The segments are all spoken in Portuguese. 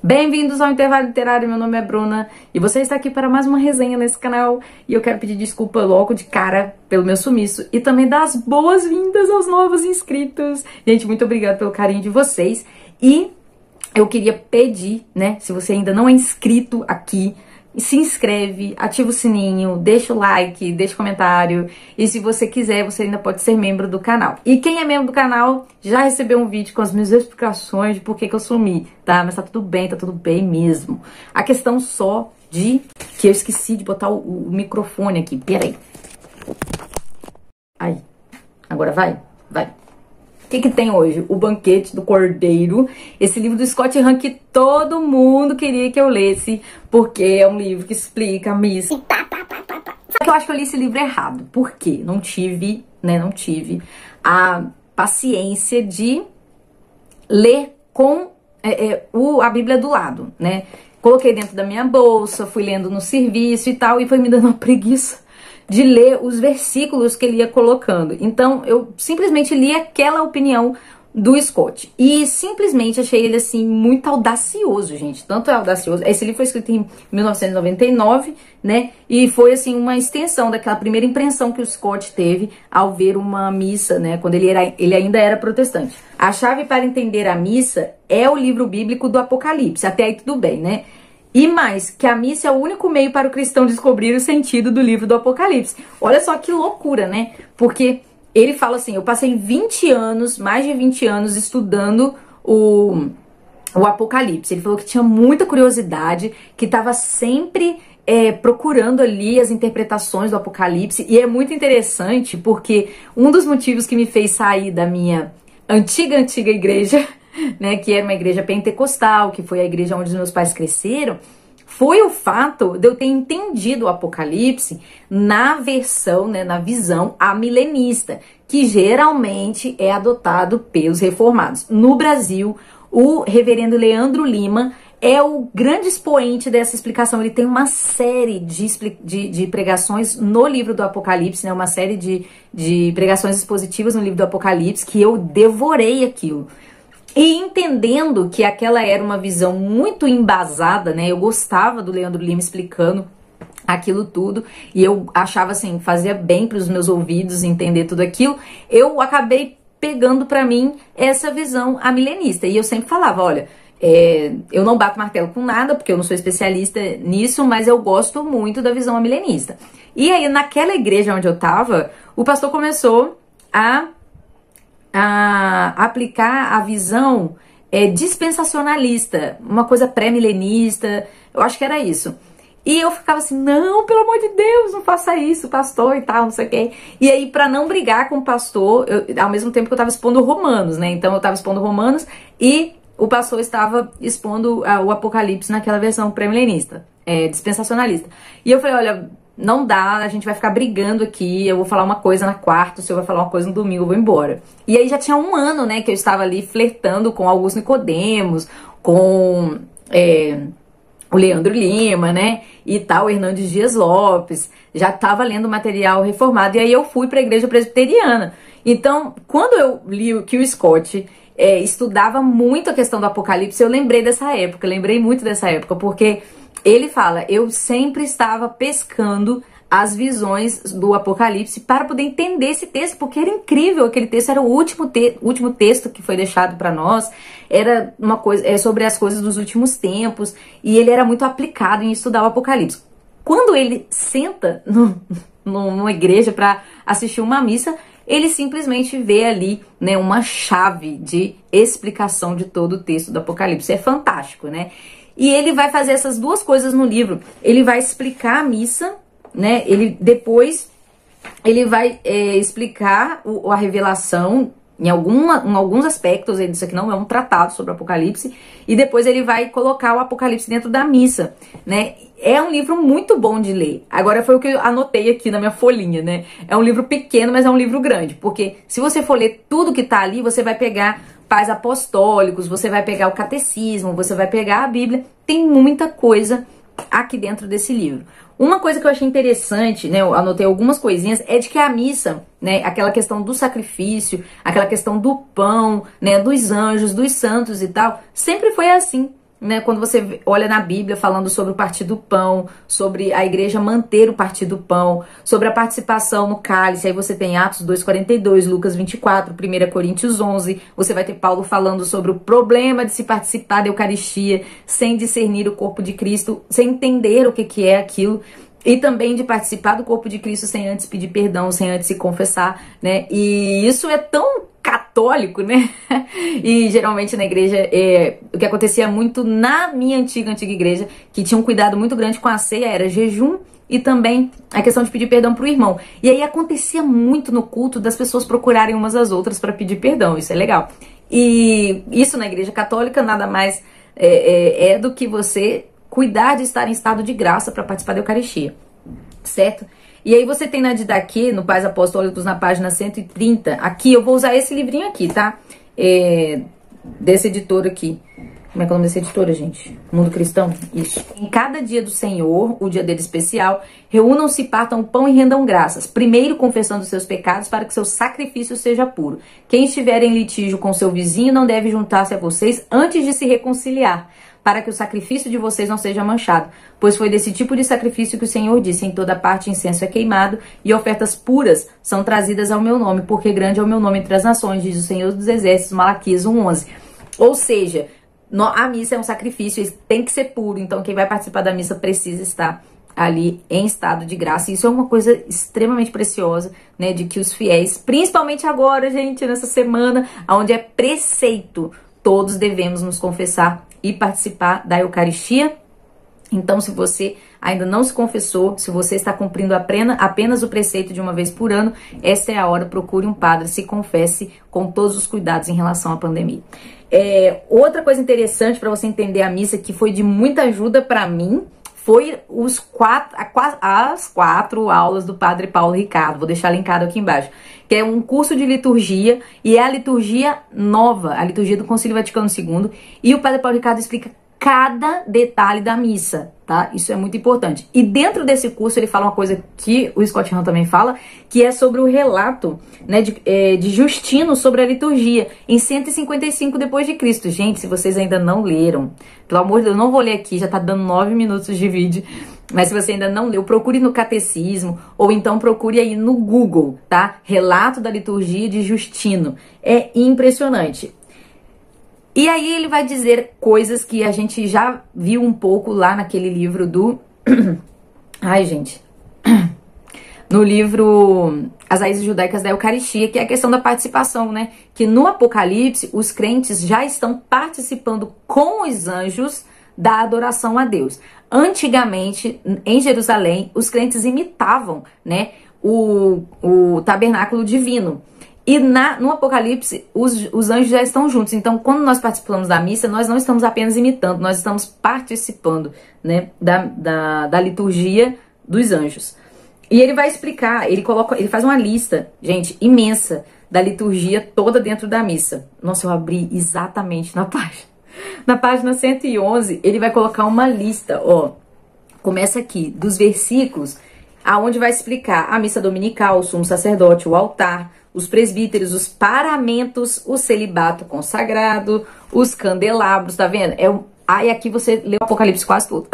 Bem-vindos ao Intervalo Literário, meu nome é Bruna e você está aqui para mais uma resenha nesse canal e eu quero pedir desculpa logo de cara pelo meu sumiço e também dar as boas-vindas aos novos inscritos. Gente, muito obrigada pelo carinho de vocês e eu queria pedir, né, se você ainda não é inscrito aqui, se inscreve, ativa o sininho, deixa o like, deixa o comentário e se você quiser, você ainda pode ser membro do canal. E quem é membro do canal já recebeu um vídeo com as minhas explicações de por que eu sumi, tá? Mas tá tudo bem mesmo. A questão só de que eu esqueci de botar o microfone aqui, peraí. Aí, agora vai. O que tem hoje? O Banquete do Cordeiro, esse livro do Scott Hahn que todo mundo queria que eu lesse, porque é um livro que explica a missa. Só que eu acho que eu li esse livro errado, porque não tive a paciência de ler com a Bíblia do lado, né? Coloquei dentro da minha bolsa, fui lendo no serviço e tal, e foi me dando uma preguiça de ler os versículos que ele ia colocando. Então, eu simplesmente li aquela opinião do Scott. E simplesmente achei ele, assim, muito audacioso, gente. Tanto é audacioso. Esse livro foi escrito em 1999, né? E foi, assim, uma extensão daquela primeira impressão que o Scott teve ao ver uma missa, né? Quando ele ainda era protestante. A chave para entender a missa é o livro bíblico do Apocalipse. Até aí tudo bem, né? E mais, que a missa é o único meio para o cristão descobrir o sentido do livro do Apocalipse. Olha só que loucura, né? Porque ele fala assim, eu passei 20 anos, mais de 20 anos, estudando o Apocalipse. Ele falou que tinha muita curiosidade, que estava sempre procurando ali as interpretações do Apocalipse. E é muito interessante, porque um dos motivos que me fez sair da minha antiga igreja, né, que era uma igreja pentecostal, que foi a igreja onde os meus pais cresceram, foi o fato de eu ter entendido o Apocalipse na versão, né, na visão amilenista, que geralmente é adotado pelos reformados. No Brasil, o reverendo Leandro Lima é o grande expoente dessa explicação. Ele tem uma série de pregações no livro do Apocalipse, né, uma série de pregações expositivas no livro do Apocalipse, que eu devorei aquilo. E entendendo que aquela era uma visão muito embasada, né? Eu gostava do Leandro Lima explicando aquilo tudo e eu achava assim, fazia bem para os meus ouvidos entender tudo aquilo. Eu acabei pegando para mim essa visão amilenista e eu sempre falava, olha, eu não bato martelo com nada porque eu não sou especialista nisso, mas eu gosto muito da visão amilenista. E aí naquela igreja onde eu tava, o pastor começou a aplicar a visão dispensacionalista, uma coisa pré-milenista, eu acho que era isso. E eu ficava assim, não, pelo amor de Deus, não faça isso, pastor e tal, não sei o quê. E aí, pra não brigar com o pastor, ao mesmo tempo que eu tava expondo Romanos, né? Então eu tava expondo Romanos e o pastor estava expondo o Apocalipse naquela versão pré-milenista, dispensacionalista. E eu falei, olha, não dá, a gente vai ficar brigando aqui, eu vou falar uma coisa na quarta, o senhor vai falar uma coisa no domingo, eu vou embora. E aí já tinha um ano, né, que eu estava ali flertando com Augusto Nicodemos, com o Leandro Lima, né, e tal, o Hernandes Dias Lopes, já estava lendo material reformado, e aí eu fui para a igreja presbiteriana. Então, quando eu li que o Scott estudava muito a questão do Apocalipse, eu lembrei dessa época, lembrei muito dessa época, porque ele fala, eu sempre estava pescando as visões do Apocalipse para poder entender esse texto, porque era incrível, aquele texto era o último texto que foi deixado para nós, era uma coisa sobre as coisas dos últimos tempos, e ele era muito aplicado em estudar o Apocalipse. Quando ele senta numa igreja para assistir uma missa, ele simplesmente vê ali, né, uma chave de explicação de todo o texto do Apocalipse. É fantástico, né? E ele vai fazer essas duas coisas no livro. Ele vai explicar a missa, né? Depois ele vai explicar a revelação em alguns aspectos. Isso aqui não é um tratado sobre o Apocalipse. E depois ele vai colocar o Apocalipse dentro da missa, né? É um livro muito bom de ler. Agora foi o que eu anotei aqui na minha folhinha, né? É um livro pequeno, mas é um livro grande. Porque se você for ler tudo que tá ali, você vai pegar pais apostólicos, você vai pegar o catecismo, você vai pegar a Bíblia, tem muita coisa aqui dentro desse livro. Uma coisa que eu achei interessante, né, eu anotei algumas coisinhas, é de que a missa, né, aquela questão do sacrifício, aquela questão do pão, né, dos anjos, dos santos e tal, sempre foi assim. né, quando você olha na Bíblia falando sobre o partir do pão, sobre a igreja manter o partir do pão, sobre a participação no cálice, aí você tem Atos 2:42, Lucas 24, 1 Coríntios 11, você vai ter Paulo falando sobre o problema de se participar da Eucaristia sem discernir o corpo de Cristo, sem entender o que é aquilo, e também de participar do corpo de Cristo sem antes pedir perdão, sem antes se confessar, né? E isso é tão católico, né? E geralmente na igreja, o que acontecia muito na minha antiga igreja, que tinha um cuidado muito grande com a ceia, era jejum e também a questão de pedir perdão pro irmão. E aí acontecia muito no culto das pessoas procurarem umas às outras para pedir perdão, isso é legal. E isso na igreja católica nada mais do que você cuidar de estar em estado de graça para participar da Eucaristia, certo? E aí você tem na Didaquê, no Pais Apostólicos, na página 130, aqui, eu vou usar esse livrinho aqui, tá? Dessa editora aqui. Como é que é o nome dessa editora, gente? Mundo Cristão? Isso. Em cada dia do Senhor, o dia dele especial, reúnam-se, partam o pão e rendam graças. Primeiro confessando seus pecados para que seu sacrifício seja puro. Quem estiver em litígio com seu vizinho não deve juntar-se a vocês antes de se reconciliar, para que o sacrifício de vocês não seja manchado. Pois foi desse tipo de sacrifício que o Senhor disse: em toda parte incenso é queimado, e ofertas puras são trazidas ao meu nome, porque grande é o meu nome entre as nações, diz o Senhor dos Exércitos, Malaquias 1:11. Ou seja, a missa é um sacrifício, tem que ser puro, então quem vai participar da missa precisa estar ali em estado de graça. Isso é uma coisa extremamente preciosa, né, de que os fiéis, principalmente agora, gente, nessa semana, onde é preceito, todos devemos nos confessar e participar da Eucaristia. Então, se você ainda não se confessou, se você está cumprindo apenas o preceito de uma vez por ano, essa é a hora, procure um padre, se confesse com todos os cuidados em relação à pandemia. Outra coisa interessante para você entender a missa, que foi de muita ajuda para mim, foi as 4 aulas do Padre Paulo Ricardo. Vou deixar linkado aqui embaixo. Que é um curso de liturgia, e é a liturgia nova, a liturgia do Concílio Vaticano II. E o Padre Paulo Ricardo explica cada detalhe da missa, tá? Isso é muito importante. E dentro desse curso ele fala uma coisa que o Scott Hahn também fala, que é sobre o relato, né, de Justino sobre a liturgia, em 155 depois de Cristo. Gente, se vocês ainda não leram, pelo amor de Deus, eu não vou ler aqui, já tá dando 9 minutos de vídeo, mas se você ainda não leu, procure no catecismo, ou então procure aí no Google, tá? Relato da liturgia de Justino. É impressionante. E aí ele vai dizer coisas que a gente já viu um pouco lá naquele livro do... Ai, gente. No livro As Raízes Judaicas da Eucaristia, que é a questão da participação, né? Que no Apocalipse, os crentes já estão participando com os anjos da adoração a Deus. Antigamente, em Jerusalém, os crentes imitavam, né, o tabernáculo divino. E no Apocalipse, os anjos já estão juntos. Então, quando nós participamos da missa, nós não estamos apenas imitando, nós estamos participando, né, da liturgia dos anjos. E ele vai explicar, ele faz uma lista, gente, imensa, da liturgia toda dentro da missa. Nossa, eu abri exatamente na página. Na página 111, ele vai colocar uma lista, ó. Começa aqui, dos versículos, aonde vai explicar a missa dominical, o sumo sacerdote, o altar, os presbíteros, os paramentos, o celibato consagrado, os candelabros, tá vendo? Aí aqui você lê o Apocalipse quase todo.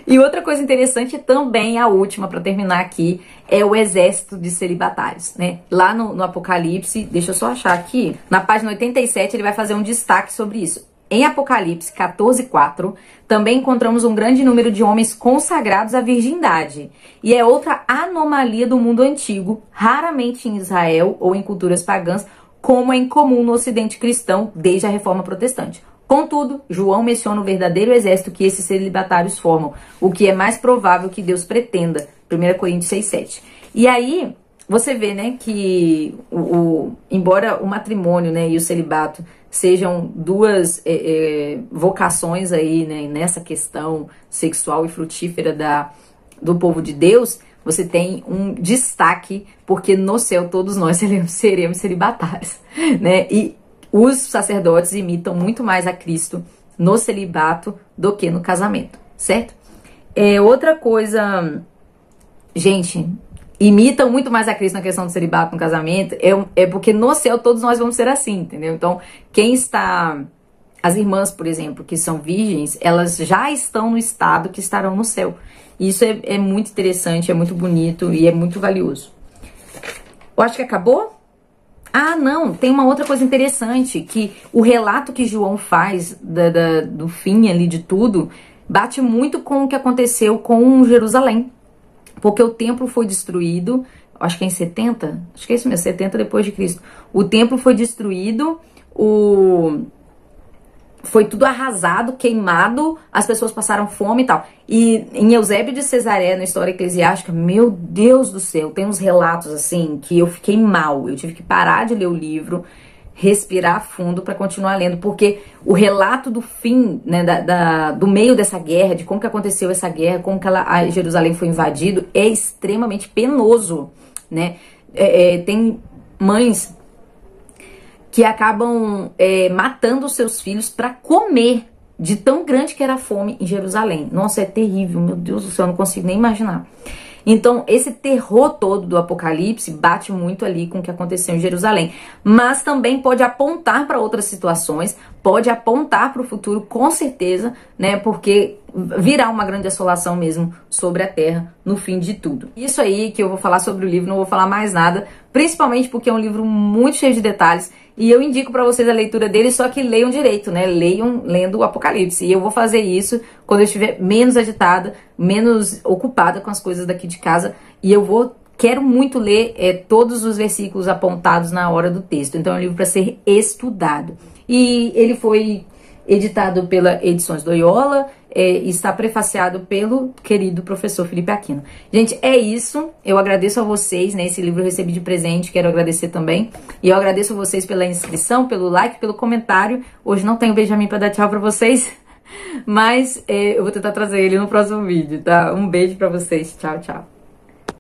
E outra coisa interessante também, a última, para terminar aqui, é o exército de celibatários, né? Lá no Apocalipse, deixa eu só achar aqui, na página 87 ele vai fazer um destaque sobre isso. Em Apocalipse 14:4, também encontramos um grande número de homens consagrados à virgindade. E é outra anomalia do mundo antigo, raramente em Israel ou em culturas pagãs, como é incomum no Ocidente cristão desde a Reforma Protestante. Contudo, João menciona o verdadeiro exército que esses celibatários formam, o que é mais provável que Deus pretenda. 1 Coríntios 6:7. E aí, você vê, né, que embora o matrimônio, né, e o celibato sejam duas vocações aí, né, nessa questão sexual e frutífera do povo de Deus, você tem um destaque, porque no céu todos nós seremos celibatários, né? E os sacerdotes imitam muito mais a Cristo no celibato do que no casamento, certo? Outra coisa, gente, imitam muito mais a Cristo na questão do celibato no casamento, porque no céu todos nós vamos ser assim, entendeu? Então, quem está As irmãs, por exemplo, que são virgens, elas já estão no estado que estarão no céu. Isso é muito interessante, é muito bonito e é muito valioso. Eu acho que acabou? Ah, não, tem uma outra coisa interessante, que o relato que João faz do fim ali de tudo bate muito com o que aconteceu com Jerusalém. Porque o templo foi destruído, acho que é em 70, acho que é isso mesmo, 70 depois de Cristo. O templo foi destruído, foi tudo arrasado, queimado, as pessoas passaram fome e tal. E em Eusébio de Cesareia, na História Eclesiástica, meu Deus do céu, tem uns relatos assim que eu fiquei mal. Eu tive que parar de ler o livro, respirar fundo para continuar lendo, porque o relato do fim, né, do meio dessa guerra, de como que aconteceu essa guerra, como que a Jerusalém foi invadido, é extremamente penoso, né? Tem mães que acabam matando os seus filhos para comer, de tão grande que era a fome em Jerusalém. Nossa, é terrível, meu Deus do céu, eu não consigo nem imaginar. Então, esse terror todo do Apocalipse bate muito ali com o que aconteceu em Jerusalém. Mas também pode apontar para outras situações, pode apontar para o futuro, com certeza, né? Porque virá uma grande assolação mesmo sobre a terra no fim de tudo. Isso aí que eu vou falar sobre o livro, não vou falar mais nada, principalmente porque é um livro muito cheio de detalhes. E eu indico para vocês a leitura dele, só que leiam direito, né? Leiam lendo o Apocalipse. E eu vou fazer isso quando eu estiver menos agitada, menos ocupada com as coisas daqui de casa. E quero muito ler todos os versículos apontados na hora do texto. Então é um livro para ser estudado. E ele foi editado pela Edições Loyola, e está prefaciado pelo querido professor Felipe Aquino. Gente, é isso. Eu agradeço a vocês, né? Esse livro eu recebi de presente, quero agradecer também. E eu agradeço a vocês pela inscrição, pelo like, pelo comentário. Hoje não tenho o Benjamin para dar tchau para vocês, mas eu vou tentar trazer ele no próximo vídeo, tá? Um beijo para vocês. Tchau, tchau.